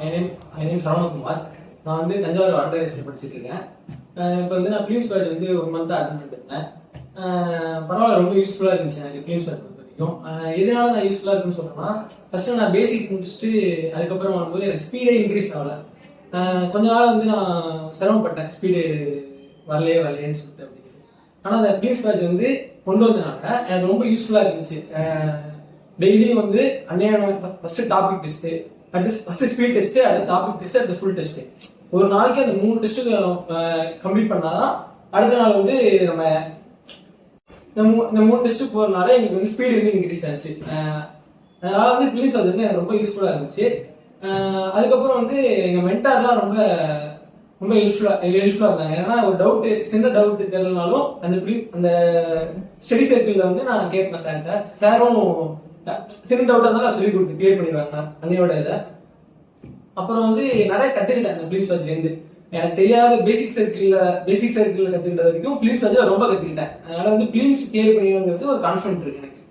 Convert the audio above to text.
என் name Saravanakumar. நான் வந்து தஞ்சாவூர் ஆர்டரைஸில் படிச்சுட்டு இருக்கேன். இப்போ வந்து நான் ஃபிலிம்ஸ் பேட்ச் வந்து 1 மந்த் அட்டன் பண்ணிருந்தேன். பரவாயில்ல, ரொம்ப யூஸ்ஃபுல்லாக இருந்துச்சு எனக்கு ஃபிலிம்ஸ் பேட்ச் பொறுத்த வரைக்கும். எதனால நான் யூஸ்ஃபுல்லாக இருக்குன்னு சொல்றேன்னா, ஃபர்ஸ்ட் நான் பேசிக் முடிச்சுட்டு அதுக்கப்புறம் வரும்போது எனக்கு ஸ்பீடே இன்க்ரீஸ் ஆகல. கொஞ்ச நாள் வந்து நான் சிரமப்பட்டேன், ஸ்பீடு வரலையேன்னு சொல்லிட்டு அப்படின்னு. ஆனால் அந்த ஃபிலிம்ஸ் பேட்ச் வந்து கொண்டு வந்தனால எனக்கு ரொம்ப யூஸ்ஃபுல்லாக இருந்துச்சு. டெய்லியும் வந்து அன்னையான ஃபர்ஸ்ட் டாபிக் டெஸ்ட், அடுத்து ஃபர்ஸ்ட் ஸ்பீட் டெஸ்ட், அடுத்து டாபிக் டெஸ்ட், அடுத்து ஃபுல் டெஸ்ட். ஒரு நாளைக்கு அந்த 3 டெஸ்ட் கம்ப்ளீட் பண்ணாதான் அடுத்த நாள் வந்து நம்ம இந்த 3 டெஸ்ட் போறதுனால எனக்கு வந்து ஸ்பீடு வந்து இன்க்ரீஸ் ஆச்சு. அதனால வந்து ஃபிலிம்ஸ் பேட்ச் வந்து எனக்கு ரொம்ப யூஸ்ஃபுல்லா இருந்துச்சு. அதுக்கப்புறம் வந்து எங்க மென்டார்லாம் ரொம்ப ரொம்ப யூஸ்ஃபுல்லா இருந்தாங்க. ஏன்னா ஒரு டவுட், சின்ன டவுட் தெரியலனாலும் அந்த ஸ்டடி சர்க்கிள்ல வந்து நான் கேட்பேன் சார்கிட்ட. சாரும் சின்ன டவுட்டா இருந்தாலும் சொல்லி கொடுத்து கிளியர் பண்ணிடுவாங்க அன்னையோட இதை. அப்புறம் வந்து நிறைய கத்துக்கிட்டேன் அந்த ஃபிலிம்ஸ் பேட்ச்ல இருந்து. எனக்கு தெரியாத பேசிக் சர்க்கிள்ல கத்துக்கிட்ட வரைக்கும் ஃபிலிம்ஸ் பேட்ச்ல ரொம்ப கத்துக்கிட்டேன். அதனால வந்து ஃபிலிம்ஸ் கிளியர் பண்ணிடுங்கிறது ஒரு கான்ஃபிடன்ட் இருக்கு எனக்கு.